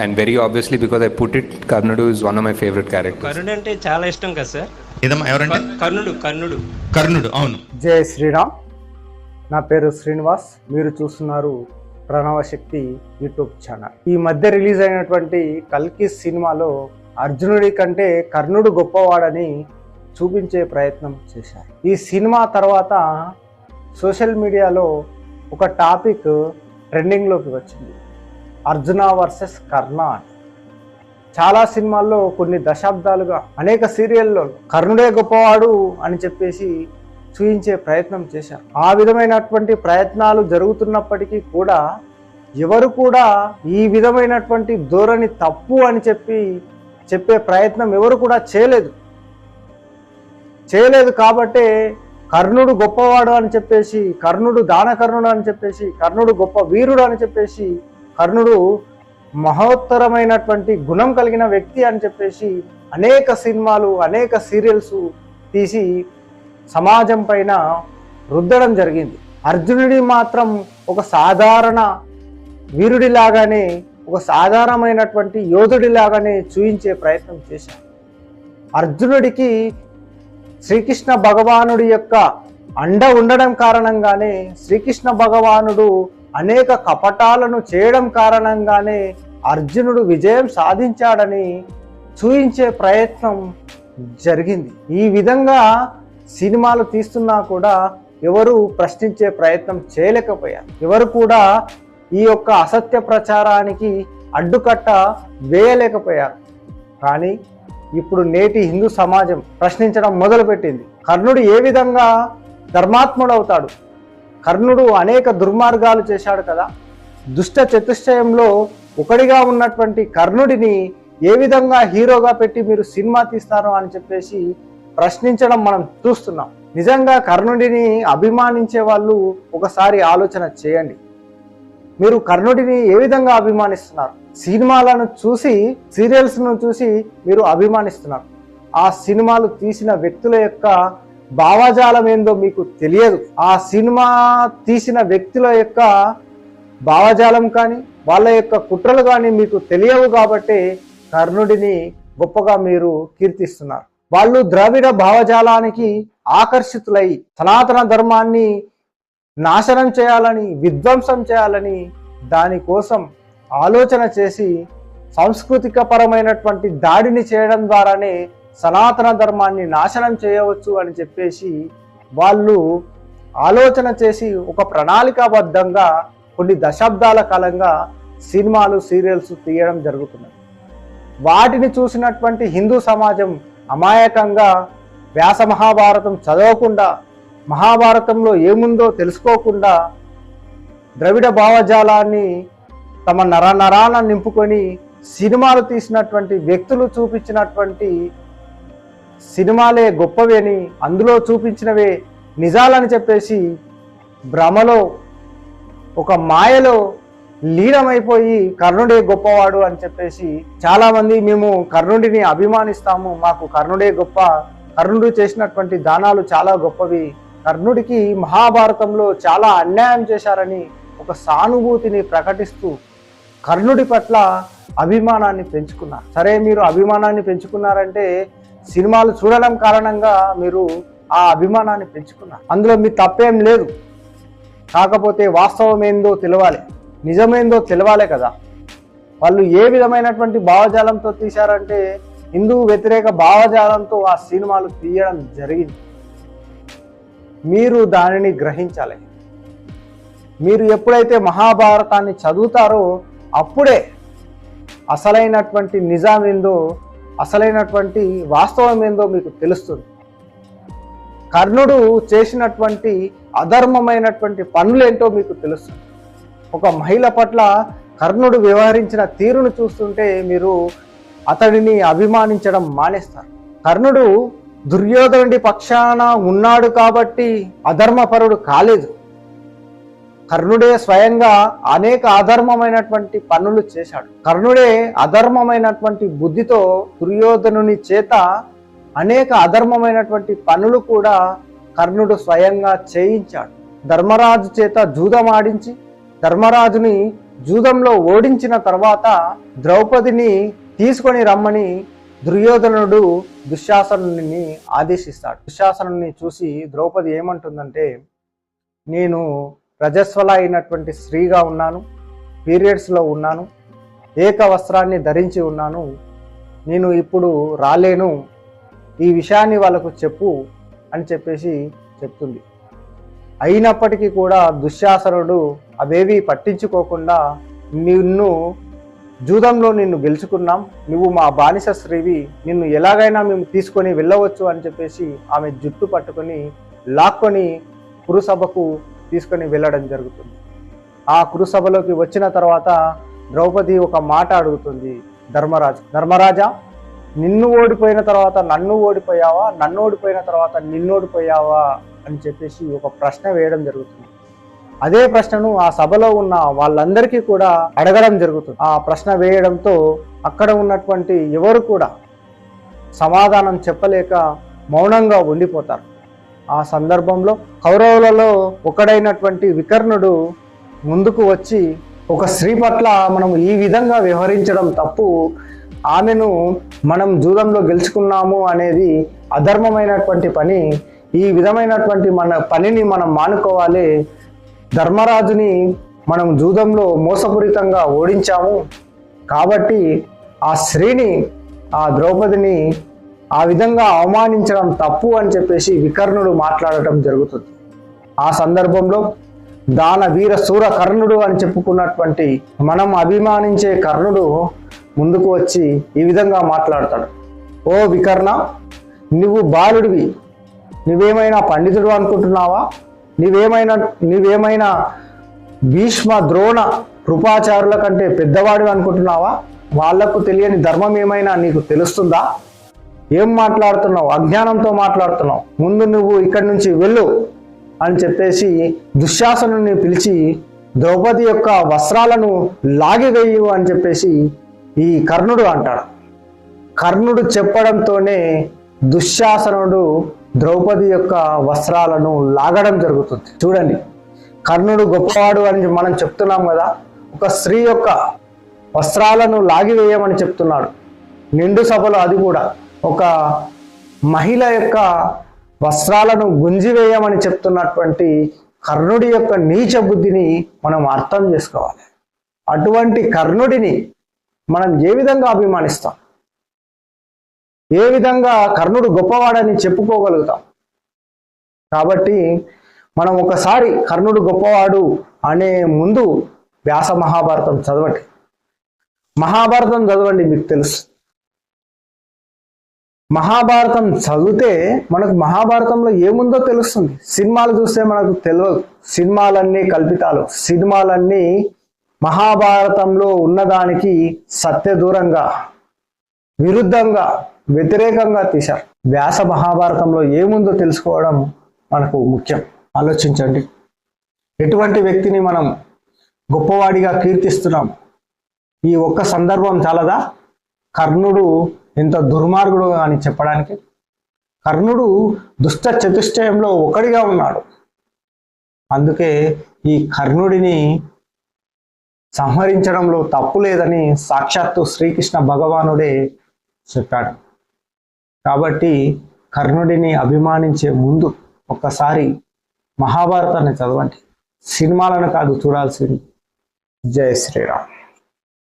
and very obviously because I put it, Karnudu is one of my favorite characters. కర్ణుడు అంటే చాలా ఇష్టం కదా సార్. ఏదమ్మా ఎవరంటే? కర్ణుడు అవును. జై శ్రీరామ్. నా పేరు శ్రీనివాస్. మీరు చూస్తున్నారు ప్రణవశక్తి యూట్యూబ్ ఛానల్. ఈ మధ్య రిలీజ్ అయినటువంటి కల్కి సినిమాలో అర్జునుడి కంటే కర్ణుడు గొప్పవాడని చూపించే ప్రయత్నం చేశారు. ఈ సినిమా తర్వాత సోషల్ మీడియాలో ఒక టాపిక్ ట్రెండింగ్లోకి వచ్చింది, అర్జున వర్సెస్ కర్ణ అని. చాలా సినిమాల్లో కొన్ని దశాబ్దాలుగా అనేక సీరియల్లో కర్ణుడే గొప్పవాడు అని చెప్పేసి చూయించే ప్రయత్నం చేశారు. ఆ విధమైనటువంటి ప్రయత్నాలు జరుగుతున్నప్పటికీ కూడా ఎవరు కూడా ఈ విధమైనటువంటి ధోరణి తప్పు అని చెప్పే ప్రయత్నం ఎవరు కూడా చేయలేదు కాబట్టే కర్ణుడు గొప్పవాడు అని చెప్పేసి, కర్ణుడు దానకర్ణుడు అని చెప్పేసి, కర్ణుడు గొప్ప వీరుడు అని చెప్పేసి, కర్ణుడు మహోత్తరమైనటువంటి గుణం కలిగిన వ్యక్తి అని చెప్పేసి అనేక సినిమాలు అనేక సీరియల్స్ తీసి సమాజం పైన రుద్దడం జరిగింది. అర్జునుడి మాత్రం ఒక సాధారణ వీరుడిలాగానే, ఒక సాధారణమైనటువంటి యోధుడిలాగానే చూయించే ప్రయత్నం చేశారు. అర్జునుడికి శ్రీకృష్ణ భగవానుడి యొక్క అండ ఉండడం కారణంగానే, శ్రీకృష్ణ భగవానుడు అనేక కపటాలను చేయడం కారణంగానే అర్జునుడు విజయం సాధించాడని చూయించే ప్రయత్నం జరిగింది. ఈ విధంగా సినిమాలు తీస్తున్నా కూడా ఎవరు ప్రశ్నించే ప్రయత్నం చేయలేకపోయారు. ఎవరు కూడా ఈ యొక్క అసత్య ప్రచారానికి అడ్డుకట్ట వేయలేకపోయారు. కానీ ఇప్పుడు నేటి హిందూ సమాజం ప్రశ్నించడం మొదలుపెట్టింది. కర్ణుడు ఏ విధంగా ధర్మాత్ముడవుతాడు? కర్ణుడు అనేక దుర్మార్గాలు చేశాడు కదా. దుష్ట చతుష్టయంలో ఒకడిగా ఉన్నటువంటి కర్ణుడిని ఏ విధంగా హీరోగా పెట్టి మీరు సినిమా తీస్తారు అని చెప్పేసి ప్రశ్నించడం మనం చూస్తున్నాం. నిజంగా కర్ణుడిని అభిమానించే వాళ్ళు ఒకసారి ఆలోచన చేయండి. మీరు కర్ణుడిని ఏ విధంగా అభిమానిస్తున్నారు? సినిమాలను చూసి, సీరియల్స్ను చూసి మీరు అభిమానిస్తున్నారు. ఆ సినిమాలు తీసిన వ్యక్తుల యొక్క భావజాలం ఏందో మీకు తెలియదు. ఆ సినిమా తీసిన వ్యక్తుల యొక్క భావజాలం కానీ వాళ్ళ యొక్క కుట్రలు కానీ మీకు తెలియవు కాబట్టి కర్ణుడిని గొప్పగా మీరు కీర్తిస్తున్నారు. వాళ్ళు ద్రావిడ భావజాలానికి ఆకర్షితులై సనాతన ధర్మాన్ని నాశనం చేయాలని, విధ్వంసం చేయాలని దానికోసం ఆలోచన చేసి సాంస్కృతిక పరమైనటువంటి దాడిని చేయడం ద్వారానే సనాతన ధర్మాన్ని నాశనం చేయవచ్చు అని చెప్పేసి వాళ్ళు ఆలోచన చేసి ఒక ప్రణాళికాబద్ధంగా కొన్ని దశాబ్దాల కాలంగా సినిమాలు సీరియల్స్ తీయడం జరుగుతున్నది. వాటిని చూసినటువంటి హిందూ సమాజం అమాయకంగా వ్యాస మహాభారతం చదవకుండా, మహాభారతంలో ఏముందో తెలుసుకోకుండా ద్రవిడ భావజాలాన్ని తమ నరాన నింపుకొని సినిమాలు తీసినటువంటి వ్యక్తులు చూపించినటువంటి సినిమాలే గొప్పవి అని, అందులో చూపించినవే నిజాలని చెప్పేసి భ్రమలో, ఒక మాయలో లీనమైపోయి కర్ణుడే గొప్పవాడు అని చెప్పేసి చాలామంది మేము కర్ణుడిని అభిమానిస్తాము, మాకు కర్ణుడే గొప్ప, కర్ణుడు చేసినటువంటి దానాలు చాలా గొప్పవి, కర్ణుడికి మహాభారతంలో చాలా అన్యాయం చేశారని ఒక సానుభూతిని ప్రకటిస్తూ కర్ణుడి పట్ల అభిమానాన్ని పెంచుకున్నారు. సరే, మీరు అభిమానాన్ని పెంచుకున్నారంటే సినిమాలు చూడడం కారణంగా మీరు ఆ అభిమానాన్ని పెంచుకున్నారు. అందులో మీ తప్పేం లేదు. కాకపోతే వాస్తవం ఏందో తెలవాలి, నిజమేందో తెలవాలి కదా. వాళ్ళు ఏ విధమైనటువంటి భావజాలంతో తీశారంటే హిందూ వ్యతిరేక భావజాలంతో ఆ సినిమాలు తీయడం జరిగింది. మీరు దానిని గ్రహించాలి. మీరు ఎప్పుడైతే మహాభారతాన్ని చదువుతారో అప్పుడే అసలైనటువంటి నిజం ఏందో, అసలైనటువంటి వాస్తవం ఏందో మీకు తెలుస్తుంది. కర్ణుడు చేసినటువంటి అధర్మమైనటువంటి పనులేంటో మీకు తెలుస్తుంది. ఒక మహిళ పట్ల కర్ణుడు వ్యవహరించిన తీరును చూస్తుంటే మీరు అతడిని అభిమానించడం మానేస్తారు. కర్ణుడు దుర్యోధనుడి పక్షాన ఉన్నాడు కాబట్టి అధర్మపరుడు కాలేదు. కర్ణుడే స్వయంగా అనేక అధర్మమైనటువంటి పనులు చేశాడు. కర్ణుడే అధర్మమైనటువంటి బుద్ధితో దుర్యోధనుని చేత అనేక అధర్మమైనటువంటి పనులు కూడా కర్ణుడు స్వయంగా చేయించాడు. ధర్మరాజు చేత జూదమాడించి ధర్మరాజుని జూదంలో ఓడించిన తర్వాత ద్రౌపదిని తీసుకొని రమ్మని దుర్యోధనుడు దుశ్శాసనుని ఆదేశిస్తాడు. దుశ్శాసనుని చూసి ద్రౌపది ఏమంటుందంటే, నేను రజస్వల అయినటువంటి స్త్రీగా ఉన్నాను, పీరియడ్స్లో ఉన్నాను, ఏక వస్త్రాన్ని ధరించి ఉన్నాను, నేను ఇప్పుడు రాలేను, ఈ విషయాన్ని వాళ్ళకు చెప్పు అని చెప్పేసి చెప్తుంది. అయినప్పటికీ కూడా దుశ్శాసనుడు అవేవి పట్టించుకోకుండా, నిన్ను జూదంలో నిన్ను గెలుచుకున్నాం, నువ్వు మా బానిస స్త్రీవి, నిన్ను ఎలాగైనా మేము తీసుకొని వెళ్ళవచ్చు అని చెప్పేసి ఆమె జుట్టు పట్టుకొని లాక్కొని కురుసభకు తీసుకొని వెళ్ళడం జరుగుతుంది. ఆ కురుసభలోకి వచ్చిన తర్వాత ద్రౌపది ఒక మాట అడుగుతుంది ధర్మరాజా, నిన్ను ఓడిపోయిన తర్వాత నన్ను ఓడిపోయావా, నన్ను ఓడిపోయిన తర్వాత నిన్ను ఓడిపోయావా అని చెప్పేసి ఒక ప్రశ్న వేయడం జరుగుతుంది. అదే ప్రశ్నను ఆ సభలో ఉన్న వాళ్ళందరికీ కూడా అడగడం జరుగుతుంది. ఆ ప్రశ్న వేయడంతో అక్కడ ఉన్నటువంటి ఎవరు కూడా సమాధానం చెప్పలేక మౌనంగా ఉండిపోతారు. ఆ సందర్భంలో కౌరవులలో ఒకడైనటువంటి వికర్ణుడు ముందుకు వచ్చి, ఒక స్త్రీ పట్ల మనం ఈ విధంగా వ్యవహరించడం తప్పు, ఆమెను మనం జూదంలో గెలుచుకున్నాము అనేది అధర్మమైనటువంటి పని, ఈ విధమైనటువంటి మన పనిని మనం మానుకోవాలి, ధర్మరాజుని మనం జూదంలో మోసపూరితంగా ఓడించాము కాబట్టి ఆ స్త్రీని, ఆ ద్రౌపదిని ఆ విధంగా అవమానించడం తప్పు అని చెప్పేసి వికర్ణుడు మాట్లాడటం జరుగుతుంది. ఆ సందర్భంలో దాన వీర శూర కర్ణుడు అని చెప్పుకున్నటువంటి మనం అభిమానించే కర్ణుడు ముందుకు వచ్చి ఈ విధంగా మాట్లాడతాడు. ఓ వికర్ణ, నువ్వు బాలుడివి, నువ్వేమైనా పండితుడు అనుకుంటున్నావా? నువ్వేమైనా భీష్మ ద్రోణ కృపాచారుల కంటే పెద్దవాడు అనుకుంటున్నావా? వాళ్లకు తెలియని ధర్మం ఏమైనా నీకు తెలుస్తుందా? ఏం మాట్లాడుతున్నావు? అజ్ఞానంతో మాట్లాడుతున్నావు, ముందు నువ్వు ఇక్కడి నుంచి వెళ్ళు అని చెప్పేసి దుశ్శాసనుని పిలిచి ద్రౌపది యొక్క వస్త్రాలను లాగివేయు అని చెప్పేసి ఈ కర్ణుడు అంటాడు. కర్ణుడు చెప్పడంతోనే దుశ్శాసనుడు ద్రౌపది యొక్క వస్త్రాలను లాగడం జరుగుతుంది. చూడండి, కర్ణుడు గొప్పవాడు అని మనం చెప్తున్నాం కదా, ఒక స్త్రీ యొక్క వస్త్రాలను లాగివేయమని చెప్తున్నాడు. నిండు సభలో అది కూడా ఒక మహిళ యొక్క వస్త్రాలను గుంజివేయమని చెప్తున్నటువంటి కర్ణుడి యొక్క నీచ బుద్ధిని మనం అర్థం చేసుకోవాలి. అటువంటి కర్ణుడిని మనం ఏ విధంగా అభిమానిస్తాం? ఏ విధంగా కర్ణుడు గొప్పవాడని చెప్పుకోగలుగుతాం? కాబట్టి మనం ఒకసారి కర్ణుడు గొప్పవాడు అనే ముందు వ్యాస మహాభారతం చదవండి. మహాభారతం చదవండి, మీకు తెలుసు. మహాభారతం చదివితే మనకు మహాభారతంలో ఏముందో తెలుస్తుంది. సినిమాలు చూస్తే మనకు తెలియదు. సినిమాలన్నీ కల్పితాలు. సినిమాలన్నీ మహాభారతంలో ఉన్నదానికి సత్య దూరంగా, విరుద్ధంగా, వ్యతిరేకంగా తీశారు. వ్యాస మహాభారతంలో ఏముందో తెలుసుకోవడం మనకు ముఖ్యం. ఆలోచించండి, ఎటువంటి వ్యక్తిని మనం గొప్పవాడిగా కీర్తిస్తున్నాం? ఈ ఒక్క సందర్భం చాలదా కర్ణుడు ఎంత దుర్మార్గుడు అని చెప్పడానికి? కర్ణుడు దుష్ట చతుష్టయంలో ఒకడిగా ఉన్నాడు. అందుకే ఈ కర్ణుడిని సంహరించడంలో తప్పు లేదని సాక్షాత్తు శ్రీకృష్ణ భగవానుడే చెప్పాడు. కాబట్టి కర్ణుడిని అభిమానించే ముందు ఒక్కసారి మహాభారతాన్ని చదవండి. సినిమాలను కాదు చూడాల్సింది. జై శ్రీరామ్.